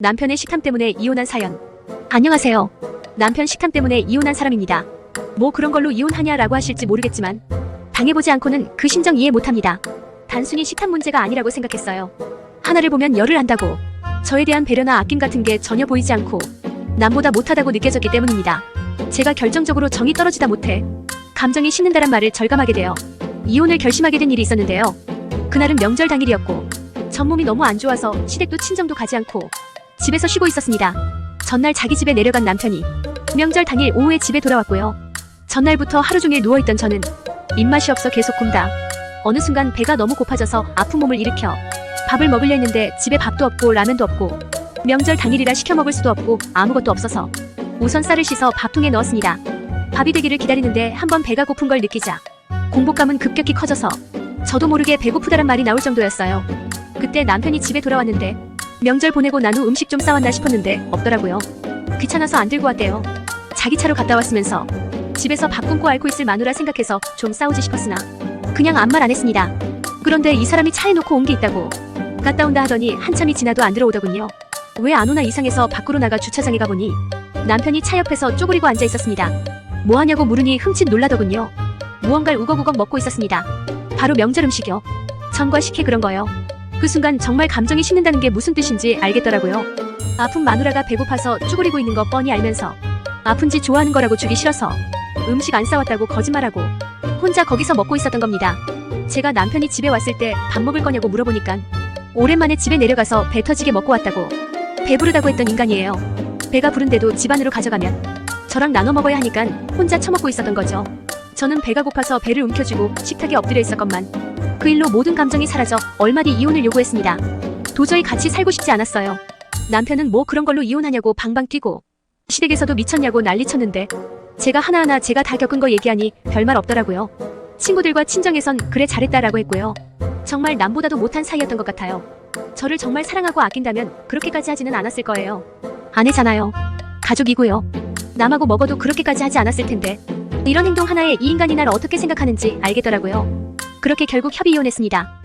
남편의 식탐 때문에 이혼한 사연. 안녕하세요. 남편 식탐 때문에 이혼한 사람입니다. 뭐 그런 걸로 이혼하냐라고 하실지 모르겠지만 당해보지 않고는 그 심정 이해 못합니다. 단순히 식탐 문제가 아니라고 생각했어요. 하나를 보면 열을 안다고 저에 대한 배려나 아낌 같은 게 전혀 보이지 않고 남보다 못하다고 느껴졌기 때문입니다. 제가 결정적으로 정이 떨어지다 못해 감정이 식는다란 말을 절감하게 되어 이혼을 결심하게 된 일이 있었는데요. 그날은 명절 당일이었고 전 몸이 너무 안 좋아서 시댁도 친정도 가지 않고 집에서 쉬고 있었습니다. 전날 자기 집에 내려간 남편이 명절 당일 오후에 집에 돌아왔고요. 전날부터 하루 종일 누워있던 저는 입맛이 없어 계속 굶다 어느 순간 배가 너무 고파져서 아픈 몸을 일으켜 밥을 먹으려 했는데 집에 밥도 없고 라면도 없고 명절 당일이라 시켜 먹을 수도 없고 아무것도 없어서 우선 쌀을 씻어 밥통에 넣었습니다. 밥이 되기를 기다리는데 한번 배가 고픈 걸 느끼자 공복감은 급격히 커져서 저도 모르게 배고프다란 말이 나올 정도였어요. 그때 남편이 집에 돌아왔는데 명절 보내고 난 후 음식 좀 싸왔나 싶었는데 없더라고요. 귀찮아서 안 들고 왔대요. 자기 차로 갔다 왔으면서 집에서 밥 굶고 앓고 있을 마누라 생각해서 좀 싸우지 싶었으나 그냥 아무 말 안 했습니다. 그런데 이 사람이 차에 놓고 온 게 있다고 갔다 온다 하더니 한참이 지나도 안 들어오더군요. 왜 안 오나 이상해서 밖으로 나가 주차장에 가보니 남편이 차 옆에서 쪼그리고 앉아 있었습니다. 뭐 하냐고 물으니 흠칫 놀라더군요. 무언가를 우걱우걱 먹고 있었습니다. 바로 명절 음식이요. 전과 식혜 그런 거요. 그 순간 정말 감정이 식는다는 게 무슨 뜻인지 알겠더라고요. 아픈 마누라가 배고파서 쭈그리고 있는 거 뻔히 알면서 아픈지 좋아하는 거라고 주기 싫어서 음식 안 싸왔다고 거짓말하고 혼자 거기서 먹고 있었던 겁니다. 제가 남편이 집에 왔을 때 밥 먹을 거냐고 물어보니까 오랜만에 집에 내려가서 배 터지게 먹고 왔다고 배부르다고 했던 인간이에요. 배가 부른데도 집 안으로 가져가면 저랑 나눠 먹어야 하니까 혼자 처먹고 있었던 거죠. 저는 배가 고파서 배를 움켜쥐고 식탁에 엎드려 있었건만 그 일로 모든 감정이 사라져 얼마 뒤 이혼을 요구했습니다. 도저히 같이 살고 싶지 않았어요. 남편은 뭐 그런 걸로 이혼하냐고 방방 뛰고 시댁에서도 미쳤냐고 난리쳤는데 제가 하나하나 제가 다 겪은 거 얘기하니 별말 없더라고요. 친구들과 친정에선 그래 잘했다라고 했고요. 정말 남보다도 못한 사이였던 것 같아요. 저를 정말 사랑하고 아낀다면 그렇게까지 하지는 않았을 거예요. 아내잖아요. 가족이고요. 남하고 먹어도 그렇게까지 하지 않았을 텐데 이런 행동 하나에 이 인간이 날 어떻게 생각하는지 알겠더라고요. 그렇게 결국 협의 이혼했습니다.